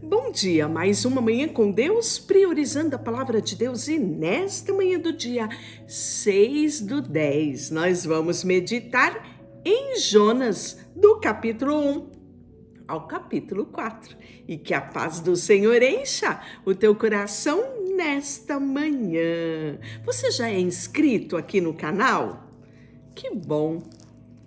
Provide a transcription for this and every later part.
Bom dia, mais uma manhã com Deus, priorizando a palavra de Deus. E nesta manhã do dia 6/10, nós vamos meditar em Jonas, do capítulo 1 ao capítulo 4. E que a paz do Senhor encha o teu coração nesta manhã. Você já é inscrito aqui no canal? Que bom!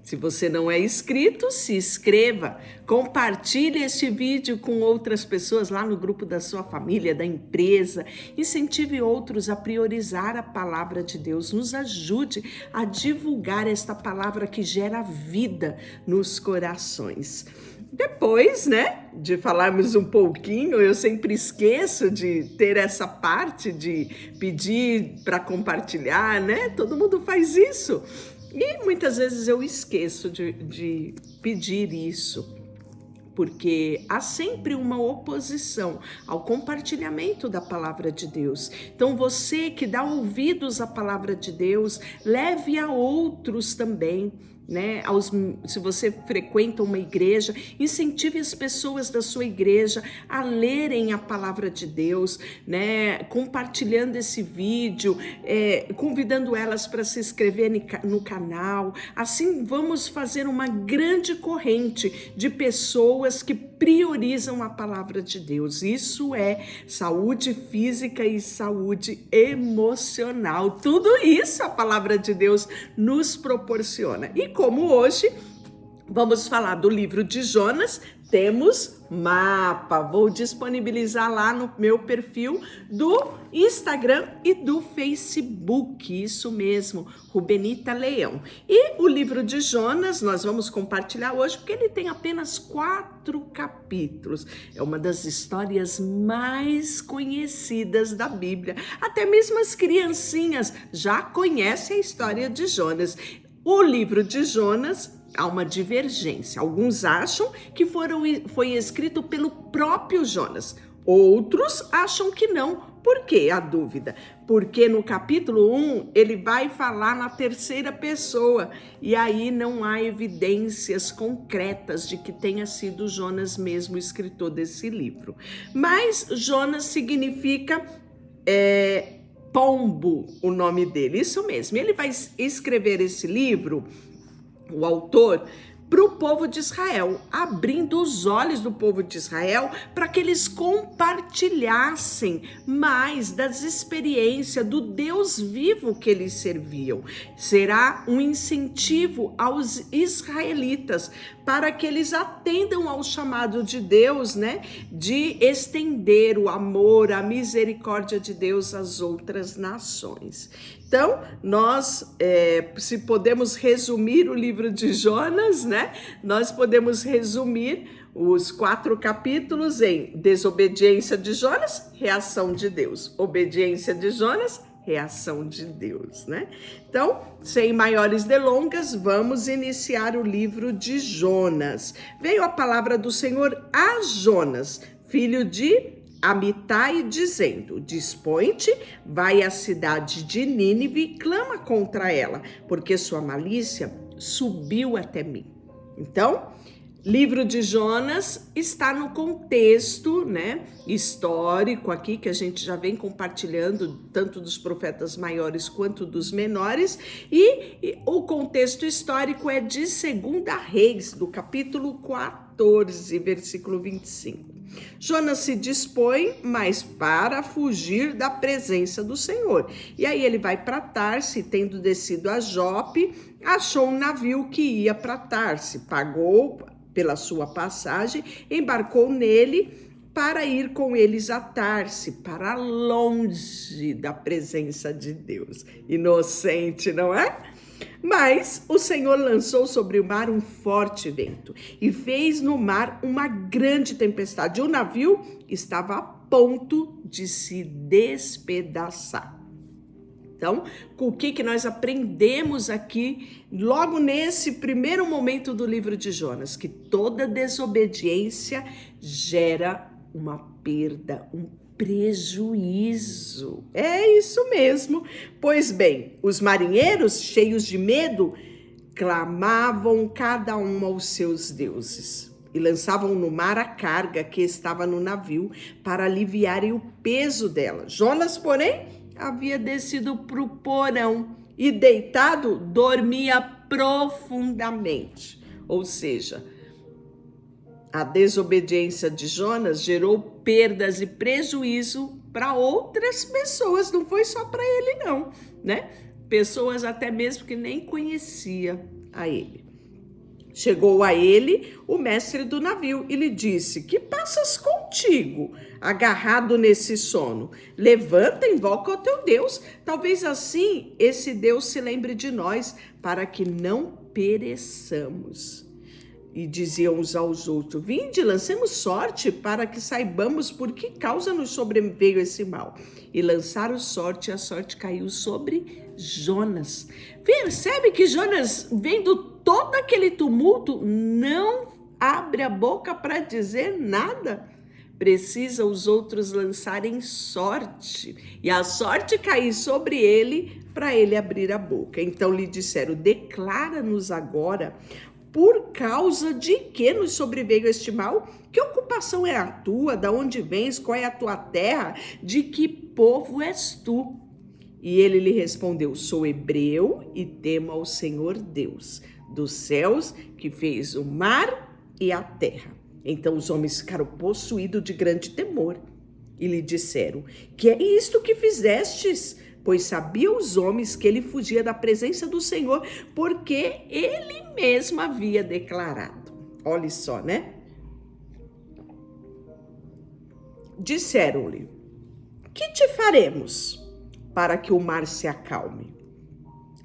Se você não é inscrito, se inscreva, compartilhe este vídeo com outras pessoas lá no grupo da sua família, da empresa, incentive outros a priorizar a palavra de Deus, nos ajude a divulgar esta palavra que gera vida nos corações. Depois, de falarmos um pouquinho, eu sempre esqueço de ter essa parte de pedir para compartilhar, Todo mundo faz isso. E muitas vezes eu esqueço de pedir isso, porque há sempre uma oposição ao compartilhamento da palavra de Deus. Então você que dá ouvidos à palavra de Deus, leve a outros também, se você frequenta uma igreja, incentive as pessoas da sua igreja a lerem a palavra de Deus, compartilhando esse vídeo, convidando elas para se inscrever no canal. Assim vamos fazer uma grande corrente de pessoas que priorizam a palavra de Deus. Isso é saúde física e saúde emocional. Tudo isso a palavra de Deus nos proporciona. E como hoje vamos falar do livro de Jonas, temos mapa. Vou disponibilizar lá no meu perfil do Instagram e do Facebook, isso mesmo, Rubenita Leão. E o livro de Jonas nós vamos compartilhar hoje porque ele tem apenas 4 capítulos. É uma das histórias mais conhecidas da Bíblia. Até mesmo as criancinhas já conhecem a história de Jonas. O livro de Jonas há uma divergência. Alguns acham que foi escrito pelo próprio Jonas. Outros acham que não. Por que a dúvida? Porque no capítulo 1 ele vai falar na terceira pessoa e aí não há evidências concretas de que tenha sido Jonas mesmo o escritor desse livro. Mas Jonas significa pombo, o nome dele, isso mesmo. Ele vai escrever esse livro, o autor, para o povo de Israel, abrindo os olhos do povo de Israel para que eles compartilhassem mais das experiências do Deus vivo que eles serviam. Será um incentivo aos israelitas para que eles atendam ao chamado de Deus, de estender o amor, a misericórdia de Deus às outras nações. Então, nós, se podemos resumir o livro de Jonas, nós podemos resumir os 4 capítulos em desobediência de Jonas, reação de Deus. Obediência de Jonas, reação de Deus, Então, sem maiores delongas, vamos iniciar o livro de Jonas. Veio a palavra do Senhor a Jonas, filho de Amitai, dizendo: dispõe-te, vai à cidade de Nínive e clama contra ela, porque sua malícia subiu até mim. Então, livro de Jonas está no contexto, histórico aqui, que a gente já vem compartilhando, tanto dos profetas maiores quanto dos menores, e o contexto histórico é de 2 Reis, do capítulo 14, versículo 25. Jonas se dispõe, mas para fugir da presença do Senhor. E aí ele vai para Tarse, tendo descido a Jope, achou um navio que ia para Tarse, pagou pela sua passagem, embarcou nele para ir com eles a Tarse, para longe da presença de Deus. Inocente, não é? Mas o Senhor lançou sobre o mar um forte vento e fez no mar uma grande tempestade. O navio estava a ponto de se despedaçar. Então, o que nós aprendemos aqui, logo nesse primeiro momento do livro de Jonas? Que toda desobediência gera uma perda, um prejuízo. É isso mesmo. Pois bem, os marinheiros, cheios de medo, clamavam cada um aos seus deuses. e lançavam no mar a carga que estava no navio para aliviarem o peso dela. Jonas, porém, havia descido para o porão e, deitado, dormia profundamente. Ou seja, a desobediência de Jonas gerou perdas e prejuízo para outras pessoas, não foi só para ele não, né? Pessoas até mesmo que nem conhecia a ele. Chegou a ele o mestre do navio e lhe disse: que passas contigo, agarrado nesse sono? Levanta e invoca o teu Deus. Talvez assim esse Deus se lembre de nós, para que não pereçamos. E diziam uns aos outros: vinde, lancemos sorte, para que saibamos por que causa nos sobreveio esse mal. E lançaram sorte, e a sorte caiu sobre Jonas. Percebe que Jonas, vendo todo aquele tumulto, não abre a boca para dizer nada. Precisa os outros lançarem sorte, e a sorte cair sobre ele, para ele abrir a boca. Então lhe disseram: declara-nos agora, por causa de que nos sobreveio este mal? Que ocupação é a tua? Da onde vens? Qual é a tua terra? De que povo és tu? E ele lhe respondeu: sou hebreu e temo ao Senhor Deus dos céus, que fez o mar e a terra. Então os homens ficaram possuídos de grande temor e lhe disseram: que é isto que fizestes? Pois sabiam os homens que ele fugia da presença do Senhor, porque ele mesmo havia declarado. Olha só, né? Disseram-lhe: que te faremos para que o mar se acalme?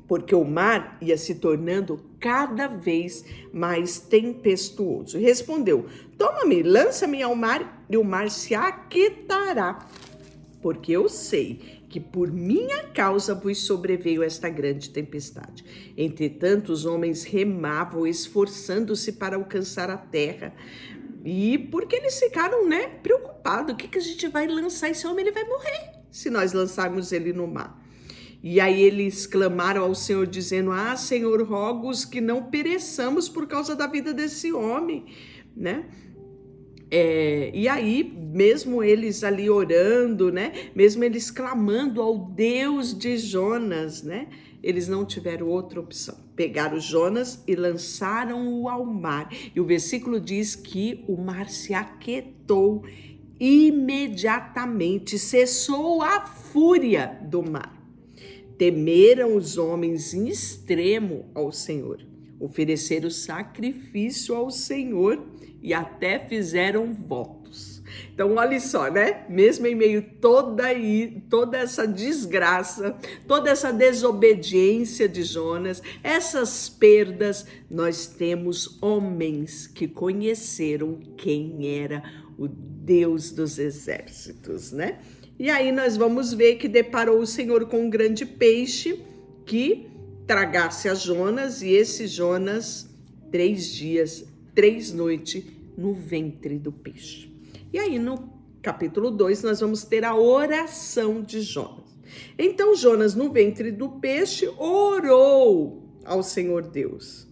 Porque o mar ia se tornando cada vez mais tempestuoso. E respondeu: toma-me, lança-me ao mar, e o mar se aquietará. Porque eu sei que por minha causa vos sobreveio esta grande tempestade. Entretanto, os homens remavam, esforçando-se para alcançar a terra. E porque eles ficaram, né, preocupados: o que a gente vai lançar esse homem? Ele vai morrer se nós lançarmos ele no mar. E aí eles clamaram ao Senhor, dizendo: ah, Senhor, rogo-os que não pereçamos por causa da vida desse homem, né? E aí, mesmo eles ali orando, né? Mesmo eles clamando ao Deus de Jonas, né? Eles não tiveram outra opção. Pegaram Jonas e lançaram-o ao mar. E o versículo diz que o mar se aquietou imediatamente, cessou a fúria do mar. Temeram os homens em extremo ao Senhor, ofereceram sacrifício ao Senhor e até fizeram votos. Então, olha só, né? Mesmo em meio toda essa desgraça, toda essa desobediência de Jonas, essas perdas, nós temos homens que conheceram quem era o Deus dos exércitos, né? E aí nós vamos ver que deparou o Senhor com um grande peixe que tragasse a Jonas, e esse Jonas 3 dias, 3 noites no ventre do peixe. E aí no capítulo 2 nós vamos ter a oração de Jonas. Então Jonas, no ventre do peixe, orou ao Senhor Deus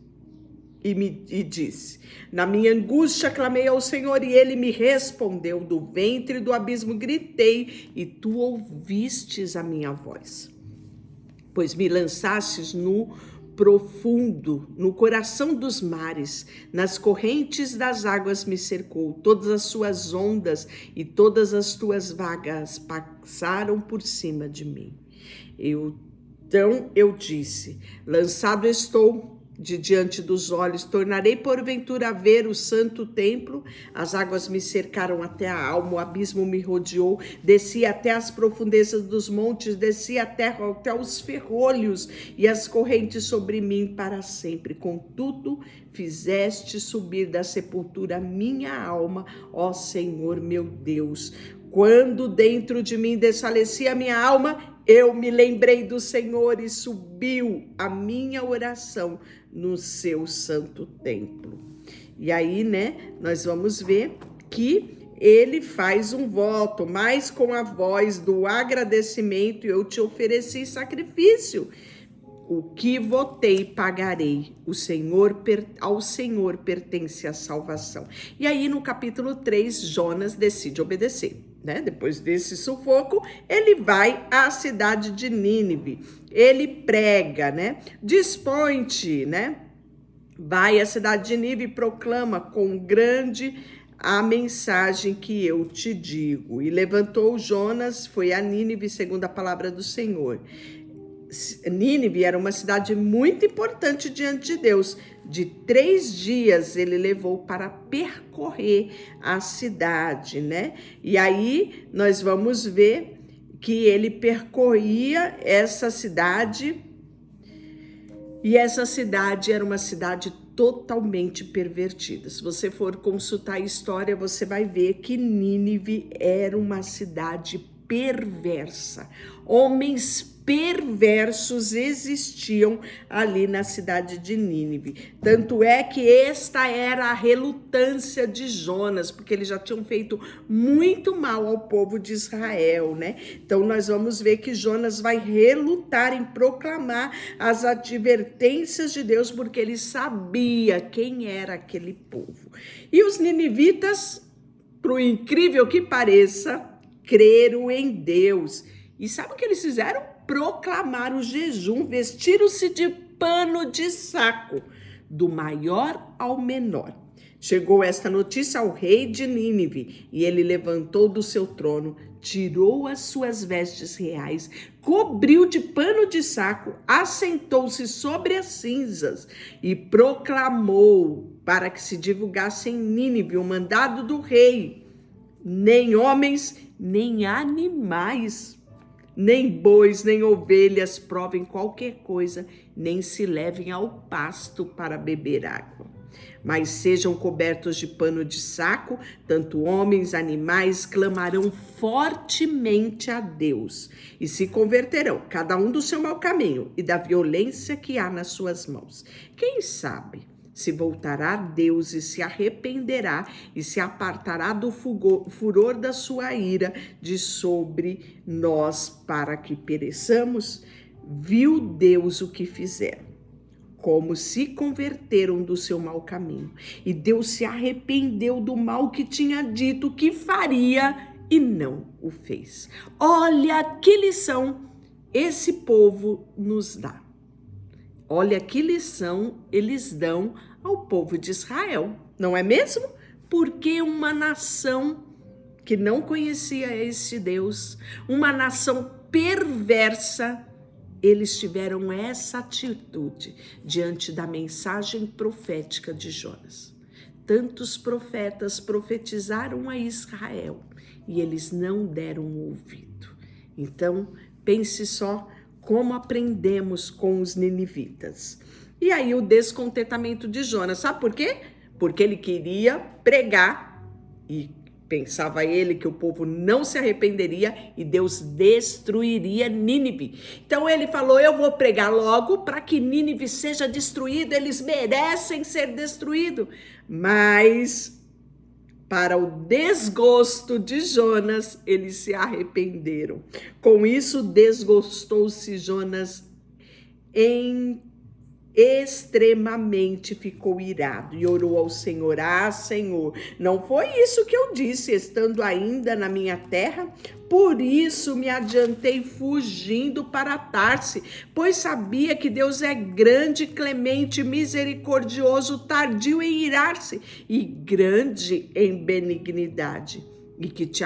e disse: na minha angústia clamei ao Senhor, e ele me respondeu. Do ventre do abismo gritei, e tu ouvistes a minha voz. Pois me lançastes no profundo, no coração dos mares, nas correntes das águas me cercou, todas as suas ondas e todas as tuas vagas passaram por cima de mim. Então eu disse: lançado estou de diante dos olhos, tornarei porventura a ver o santo templo. As águas me cercaram até a alma, o abismo me rodeou, desci até as profundezas dos montes, desci a terra até os ferrolhos, e as correntes sobre mim para sempre. Contudo, fizeste subir da sepultura minha alma, ó Senhor meu Deus. Quando dentro de mim desfalecia a minha alma, eu me lembrei do Senhor, e subiu a minha oração no seu santo templo. E aí, né, nós vamos ver que ele faz um voto, mas com a voz do agradecimento: eu te ofereci sacrifício. O que votei, pagarei. Ao Senhor pertence a salvação. E aí, no capítulo 3, Jonas decide obedecer, né? Depois desse sufoco, ele vai à cidade de Nínive. Ele prega, né? Dispõe-te, né? Vai à cidade de Nínive e proclama com grande a mensagem que eu te digo. E levantou Jonas, foi a Nínive, segundo a palavra do Senhor. Nínive era uma cidade muito importante diante de Deus. De 3 dias ele levou para percorrer a cidade, né? E aí nós vamos ver que ele percorria essa cidade, e essa cidade era uma cidade totalmente pervertida. Se você for consultar a história, você vai ver que Nínive era uma cidade perversa. Homens perversos existiam ali na cidade de Nínive. Tanto é que esta era a relutância de Jonas, porque eles já tinham feito muito mal ao povo de Israel, né? Então nós vamos ver que Jonas vai relutar em proclamar as advertências de Deus, porque ele sabia quem era aquele povo. E os ninivitas, por incrível que pareça, creram em Deus. E sabe o que eles fizeram? Proclamaram o jejum, vestiram-se de pano de saco, do maior ao menor. Chegou esta notícia ao rei de Nínive, e ele levantou do seu trono, tirou as suas vestes reais, cobriu de pano de saco, assentou-se sobre as cinzas e proclamou para que se divulgasse em Nínive o mandado do rei: nem homens, nem animais, nem bois, nem ovelhas provem qualquer coisa, nem se levem ao pasto para beber água. Mas sejam cobertos de pano de saco, tanto homens, animais, clamarão fortemente a Deus e se converterão, cada um do seu mau caminho e da violência que há nas suas mãos. Quem sabe se voltará a Deus e se arrependerá e se apartará do furor da sua ira de sobre nós para que pereçamos? Viu Deus o que fizeram, como se converteram do seu mau caminho. E Deus se arrependeu do mal que tinha dito que faria e não o fez. Olha que lição esse povo nos dá. Olha que lição eles dão ao povo de Israel, não é mesmo? Porque uma nação que não conhecia este Deus, uma nação perversa, eles tiveram essa atitude diante da mensagem profética de Jonas. Tantos profetas profetizaram a Israel e eles não deram ouvido. Então, pense só como aprendemos com os ninivitas. E aí o descontentamento de Jonas, sabe por quê? Porque ele queria pregar e pensava ele que o povo não se arrependeria e Deus destruiria Nínive. Então ele falou: eu vou pregar logo para que Nínive seja destruído, eles merecem ser destruídos. Mas, para o desgosto de Jonas, eles se arrependeram. Com isso, desgostou-se Jonas extremamente, ficou irado e orou ao Senhor: ah, Senhor, não foi isso que eu disse, estando ainda na minha terra? Por isso me adiantei fugindo para Tarse, pois sabia que Deus é grande, clemente, misericordioso, tardio em irar-se e grande em benignidade, e que te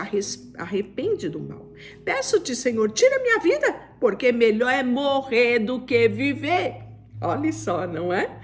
arrepende do mal. Peço-te, Senhor, tira minha vida, porque melhor é morrer do que viver. Olha só, não é?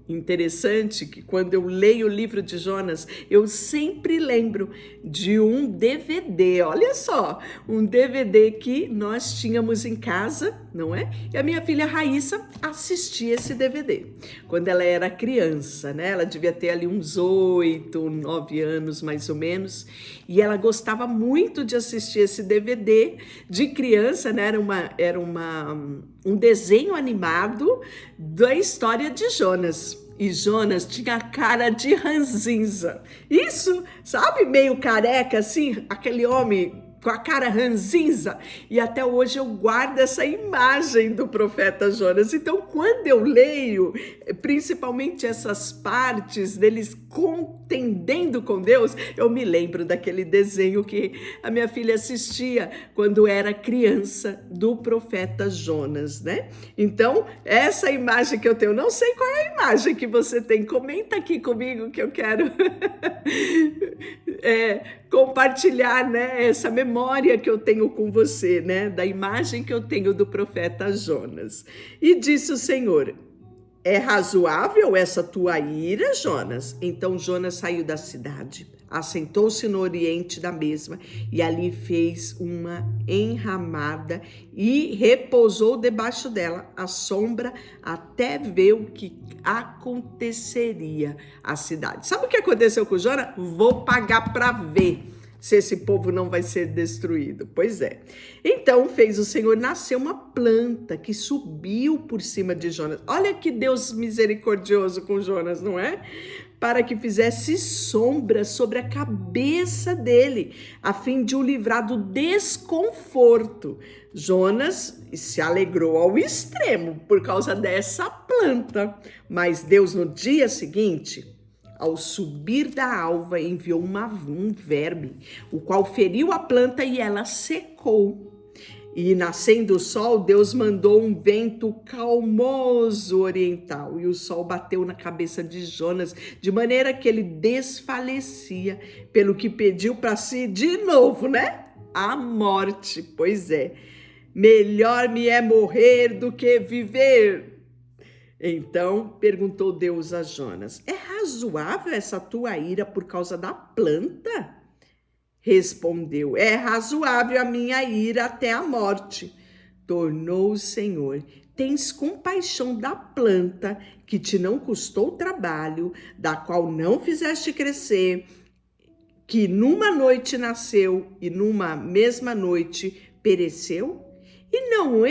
Interessante que quando eu leio o livro de Jonas, eu sempre lembro de um DVD, olha só, um DVD que nós tínhamos em casa, não é? E a minha filha Raíssa assistia esse DVD quando ela era criança, né? Ela devia ter ali uns 8, 9 anos mais ou menos, e ela gostava muito de assistir esse DVD de criança, né? Era um desenho animado da história de Jonas. E Jonas tinha cara de ranzinza. Isso, sabe, meio careca assim, aquele homem com a cara ranzinza, e até hoje eu guardo essa imagem do profeta Jonas. Então, quando eu leio, principalmente essas partes deles contendendo com Deus, eu me lembro daquele desenho que a minha filha assistia quando era criança, do profeta Jonas, né? Então, essa imagem que eu tenho, não sei qual é a imagem que você tem, comenta aqui comigo que eu quero compartilhar, né, essa memória que eu tenho com você, né, da imagem que eu tenho do profeta Jonas. E disse o Senhor: é razoável essa tua ira, Jonas? Então Jonas saiu da cidade, assentou-se no oriente da mesma e ali fez uma enramada e repousou debaixo dela à sombra até ver o que aconteceria à cidade. Sabe o que aconteceu com Jonas? Vou pagar para ver se esse povo não vai ser destruído. Pois é. Então fez o Senhor nascer uma planta que subiu por cima de Jonas. Olha que Deus misericordioso com Jonas, não é? Para que fizesse sombra sobre a cabeça dele, a fim de o livrar do desconforto. Jonas se alegrou ao extremo por causa dessa planta. Mas Deus, no dia seguinte, ao subir da alva, enviou um verme, o qual feriu a planta e ela secou. E nascendo o sol, Deus mandou um vento calmoso oriental, e o sol bateu na cabeça de Jonas, de maneira que ele desfalecia, pelo que pediu para si de novo, né? A morte. Pois é, melhor me é morrer do que viver. Então perguntou Deus a Jonas: é razoável essa tua ira por causa da planta? Respondeu: é razoável a minha ira até a morte. Tornou o Senhor: tens compaixão da planta que te não custou trabalho, da qual não fizeste crescer, que numa noite nasceu e numa mesma noite pereceu? E não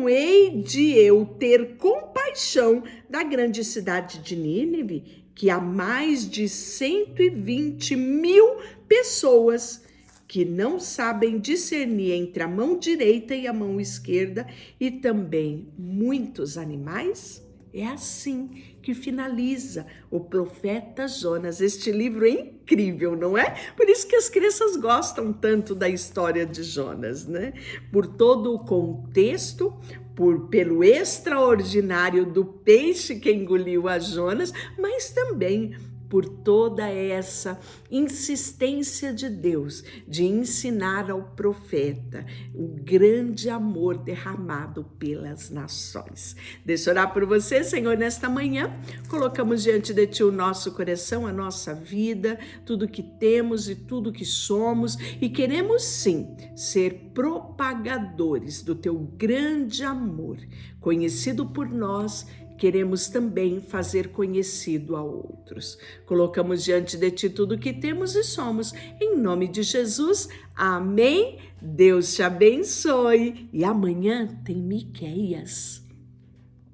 hei de eu ter compaixão da grande cidade de Nínive, que há mais de 120.000 pessoas que não sabem discernir entre a mão direita e a mão esquerda, e também muitos animais? É assim que finaliza o profeta Jonas. Este livro é incrível, não é? Por isso que as crianças gostam tanto da história de Jonas, né? Por todo o contexto, pelo extraordinário do peixe que engoliu a Jonas, mas também por toda essa insistência de Deus de ensinar ao profeta o grande amor derramado pelas nações. Deixa eu orar por você, Senhor, nesta manhã. Colocamos diante de Ti o nosso coração, a nossa vida, tudo que temos e tudo que somos, e queremos sim ser propagadores do Teu grande amor, conhecido por nós. Queremos também fazer conhecido a outros. Colocamos diante de Ti tudo o que temos e somos. Em nome de Jesus, amém. Deus te abençoe. E amanhã tem Miqueias.